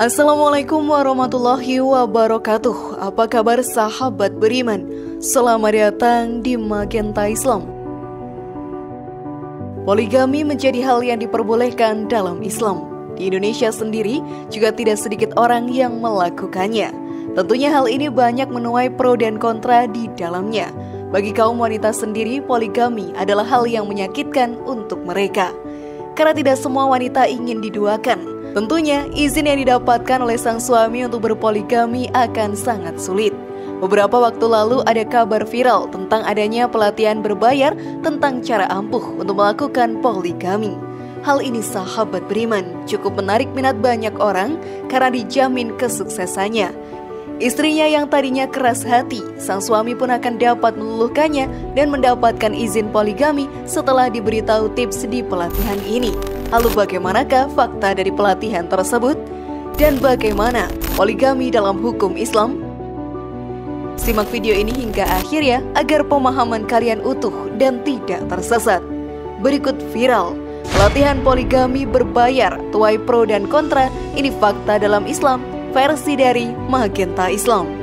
Assalamualaikum warahmatullahi wabarakatuh. Apa kabar sahabat beriman? Selamat datang di Magenta Islam. Poligami menjadi hal yang diperbolehkan dalam Islam. Di Indonesia sendiri juga tidak sedikit orang yang melakukannya. Tentunya hal ini banyak menuai pro dan kontra di dalamnya. Bagi kaum wanita sendiri, poligami adalah hal yang menyakitkan untuk mereka. Karena tidak semua wanita ingin diduakan. Tentunya, izin yang didapatkan oleh sang suami untuk berpoligami akan sangat sulit. Beberapa waktu lalu ada kabar viral tentang adanya pelatihan berbayar tentang cara ampuh untuk melakukan poligami. Hal ini sahabat beriman cukup menarik minat banyak orang karena dijamin kesuksesannya. Istrinya yang tadinya keras hati, sang suami pun akan dapat meluluhkannya dan mendapatkan izin poligami setelah diberitahu tips di pelatihan ini. Lalu bagaimanakah fakta dari pelatihan tersebut? Dan bagaimana poligami dalam hukum Islam? Simak video ini hingga akhir ya, agar pemahaman kalian utuh dan tidak tersesat. Berikut viral, pelatihan poligami berbayar, tuai pro dan kontra, ini fakta dalam Islam, versi dari Magenta Islam.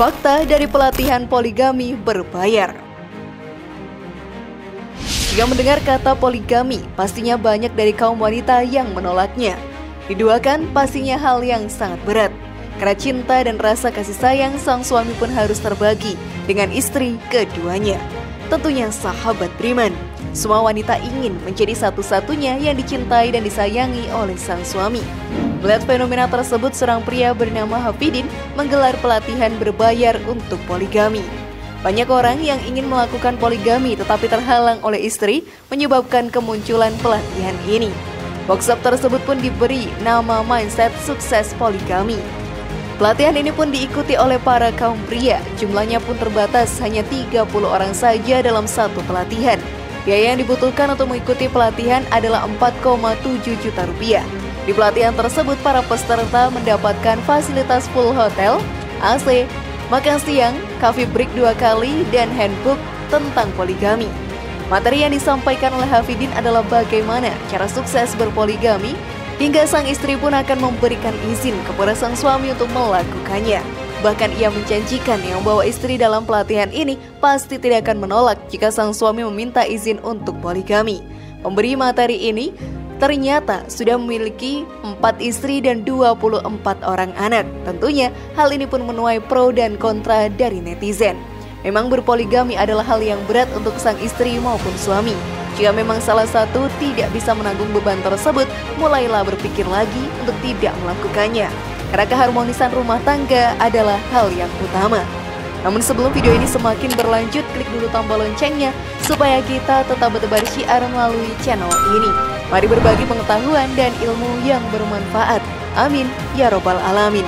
Fakta dari pelatihan poligami berbayar. Jika mendengar kata poligami, pastinya banyak dari kaum wanita yang menolaknya. Diduakan pastinya hal yang sangat berat. Karena cinta dan rasa kasih sayang, sang suami pun harus terbagi dengan istri keduanya. Tentunya sahabat beriman, semua wanita ingin menjadi satu-satunya yang dicintai dan disayangi oleh sang suami. Melihat fenomena tersebut, seorang pria bernama Hafidin menggelar pelatihan berbayar untuk poligami. Banyak orang yang ingin melakukan poligami tetapi terhalang oleh istri, menyebabkan kemunculan pelatihan ini. Workshop tersebut pun diberi nama Mindset Sukses Poligami. Pelatihan ini pun diikuti oleh para kaum pria, jumlahnya pun terbatas hanya 30 orang saja dalam satu pelatihan. Biaya yang dibutuhkan untuk mengikuti pelatihan adalah 4,7 juta rupiah. Di pelatihan tersebut, para peserta mendapatkan fasilitas full hotel, AC, makan siang, coffee break 2 kali, dan handbook tentang poligami. Materi yang disampaikan oleh Hafidin adalah bagaimana cara sukses berpoligami, hingga sang istri pun akan memberikan izin kepada sang suami untuk melakukannya. Bahkan ia menjanjikan yang membawa istri dalam pelatihan ini pasti tidak akan menolak jika sang suami meminta izin untuk poligami. Pemberi materi ini ternyata sudah memiliki 4 istri dan 24 orang anak. Tentunya hal ini pun menuai pro dan kontra dari netizen. Memang berpoligami adalah hal yang berat untuk sang istri maupun suami. Jika memang salah satu tidak bisa menanggung beban tersebut, mulailah berpikir lagi untuk tidak melakukannya. Karena keharmonisan rumah tangga adalah hal yang utama. Namun sebelum video ini semakin berlanjut, klik dulu tombol loncengnya supaya kita tetap bertebar syiar melalui channel ini. Mari berbagi pengetahuan dan ilmu yang bermanfaat. Amin ya robbal alamin.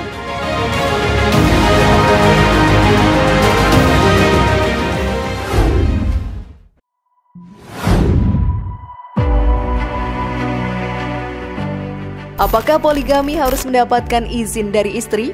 Apakah poligami harus mendapatkan izin dari istri?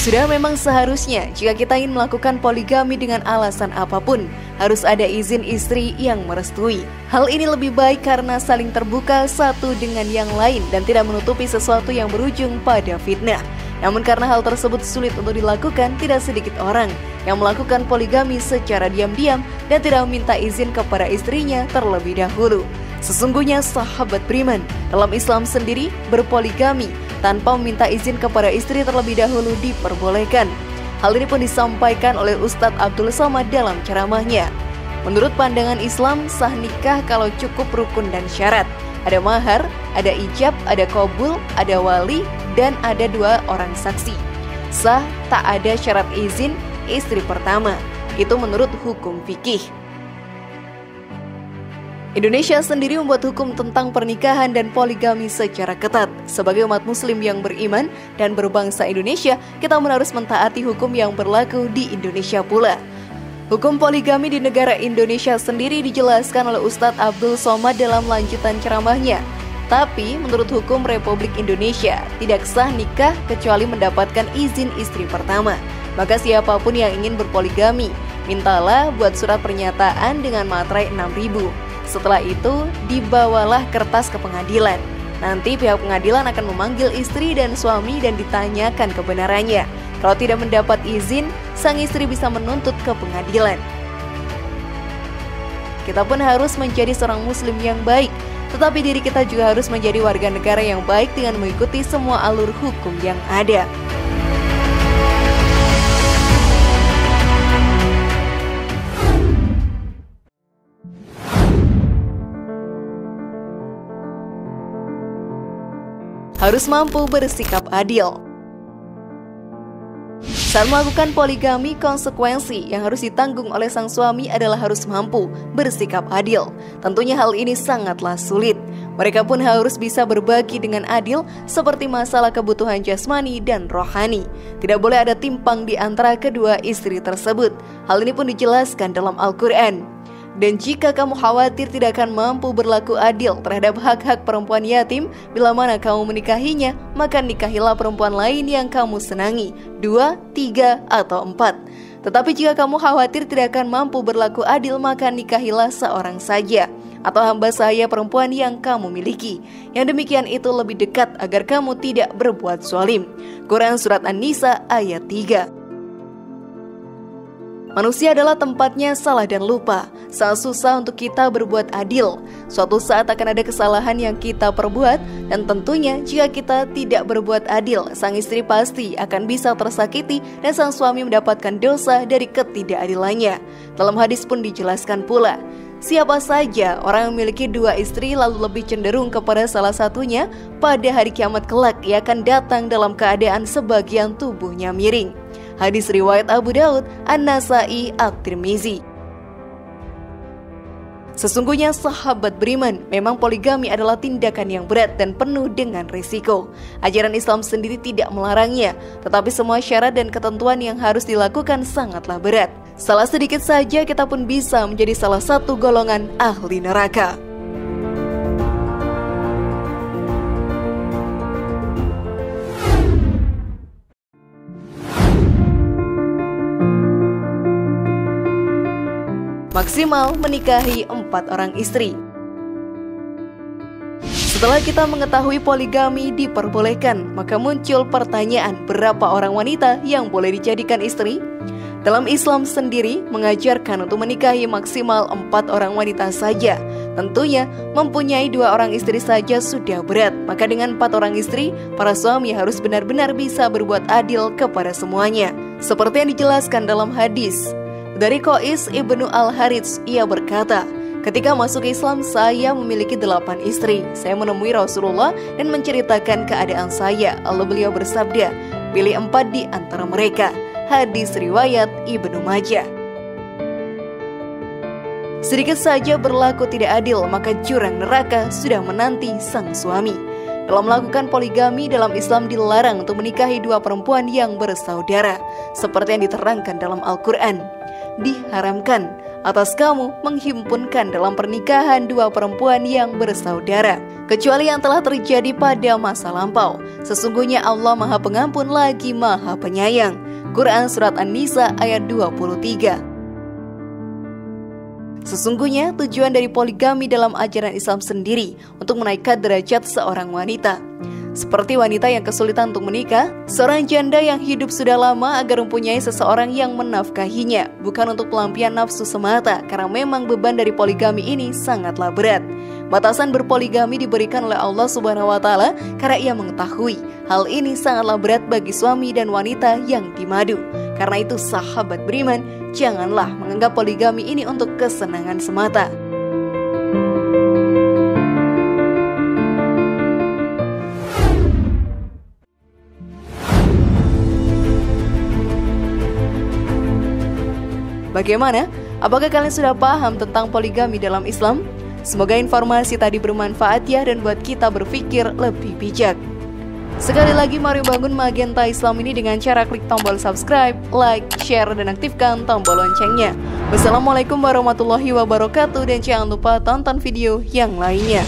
Sudah memang seharusnya jika kita ingin melakukan poligami dengan alasan apapun, harus ada izin istri yang merestui. Hal ini lebih baik karena saling terbuka satu dengan yang lain dan tidak menutupi sesuatu yang berujung pada fitnah. Namun karena hal tersebut sulit untuk dilakukan, tidak sedikit orang yang melakukan poligami secara diam-diam dan tidak meminta izin kepada istrinya terlebih dahulu. Sesungguhnya sahabat beriman, dalam Islam sendiri berpoligami tanpa meminta izin kepada istri terlebih dahulu diperbolehkan. Hal ini pun disampaikan oleh Ustadz Abdul Somad dalam ceramahnya. Menurut pandangan Islam, sah nikah kalau cukup rukun dan syarat. Ada mahar, ada ijab, ada qabul, ada wali, dan ada 2 orang saksi. Sah tak ada syarat izin istri pertama. Itu menurut hukum fikih. Indonesia sendiri membuat hukum tentang pernikahan dan poligami secara ketat. Sebagai umat muslim yang beriman dan berbangsa Indonesia, kita harus mentaati hukum yang berlaku di Indonesia pula. Hukum poligami di negara Indonesia sendiri dijelaskan oleh Ustadz Abdul Somad dalam lanjutan ceramahnya. Tapi menurut hukum Republik Indonesia, tidak sah nikah kecuali mendapatkan izin istri pertama. Maka siapapun yang ingin berpoligami, mintalah buat surat pernyataan dengan materai 6.000. Setelah itu, dibawalah kertas ke pengadilan. Nanti pihak pengadilan akan memanggil istri dan suami dan ditanyakan kebenarannya. Kalau tidak mendapat izin, sang istri bisa menuntut ke pengadilan. Kita pun harus menjadi seorang muslim yang baik, tetapi diri kita juga harus menjadi warga negara yang baik dengan mengikuti semua alur hukum yang ada. Harus mampu bersikap adil. Saat melakukan poligami, konsekuensi yang harus ditanggung oleh sang suami adalah harus mampu bersikap adil. Tentunya hal ini sangatlah sulit. Mereka pun harus bisa berbagi dengan adil seperti masalah kebutuhan jasmani dan rohani. Tidak boleh ada timpang di antara kedua istri tersebut. Hal ini pun dijelaskan dalam Al-Quran. Dan jika kamu khawatir tidak akan mampu berlaku adil terhadap hak-hak perempuan yatim, bila mana kamu menikahinya, maka nikahilah perempuan lain yang kamu senangi, 2, 3, atau 4. Tetapi jika kamu khawatir tidak akan mampu berlaku adil, maka nikahilah seorang saja, atau hamba sahaya perempuan yang kamu miliki. Yang demikian itu lebih dekat agar kamu tidak berbuat zalim. Quran Surat An-Nisa ayat 3. Manusia adalah tempatnya salah dan lupa. Sangat susah untuk kita berbuat adil. Suatu saat akan ada kesalahan yang kita perbuat, dan tentunya jika kita tidak berbuat adil, sang istri pasti akan bisa tersakiti dan sang suami mendapatkan dosa dari ketidakadilannya. Dalam hadis pun dijelaskan pula, siapa saja orang yang memiliki 2 istri lalu lebih cenderung kepada salah satunya, pada hari kiamat kelak ia akan datang dalam keadaan sebagian tubuhnya miring. Hadis riwayat Abu Daud, An-Nasai, At-Tirmizi. Sesungguhnya sahabat beriman, memang poligami adalah tindakan yang berat dan penuh dengan risiko. Ajaran Islam sendiri tidak melarangnya, tetapi semua syarat dan ketentuan yang harus dilakukan sangatlah berat. Salah sedikit saja kita pun bisa menjadi salah satu golongan ahli neraka. Maksimal menikahi 4 orang istri. Setelah kita mengetahui poligami diperbolehkan, maka muncul pertanyaan, berapa orang wanita yang boleh dijadikan istri? Dalam Islam sendiri mengajarkan untuk menikahi maksimal 4 orang wanita saja. Tentunya mempunyai 2 orang istri saja sudah berat. Maka dengan 4 orang istri, para suami harus benar-benar bisa berbuat adil kepada semuanya. Seperti yang dijelaskan dalam hadis dari Qais ibnu Al-Harits, ia berkata, ketika masuk Islam saya memiliki 8 istri. Saya menemui Rasulullah dan menceritakan keadaan saya. Lalu beliau bersabda, pilih 4 di antara mereka. Hadis riwayat Ibnu Majah. Sedikit saja berlaku tidak adil, maka jurang neraka sudah menanti sang suami. Dalam melakukan poligami, dalam Islam dilarang untuk menikahi 2 perempuan yang bersaudara, seperti yang diterangkan dalam Al-Quran. Diharamkan atas kamu menghimpunkan dalam pernikahan 2 perempuan yang bersaudara, kecuali yang telah terjadi pada masa lampau. Sesungguhnya Allah Maha Pengampun lagi Maha Penyayang. Quran Surat An-Nisa ayat 23. Sesungguhnya tujuan dari poligami dalam ajaran Islam sendiri untuk menaikkan derajat seorang wanita. Seperti wanita yang kesulitan untuk menikah, seorang janda yang hidup sudah lama agar mempunyai seseorang yang menafkahinya, bukan untuk pelampian nafsu semata, karena memang beban dari poligami ini sangatlah berat. Batasan berpoligami diberikan oleh Allah Subhanahu wa Ta'ala karena Ia mengetahui hal ini sangatlah berat bagi suami dan wanita yang dimadu. Karena itu sahabat beriman, janganlah menganggap poligami ini untuk kesenangan semata. Bagaimana? Apakah kalian sudah paham tentang poligami dalam Islam? Semoga informasi tadi bermanfaat ya dan buat kita berpikir lebih bijak. Sekali lagi mari bangun Magenta Islam ini dengan cara klik tombol subscribe, like, share, dan aktifkan tombol loncengnya. Wassalamualaikum warahmatullahi wabarakatuh dan jangan lupa tonton video yang lainnya.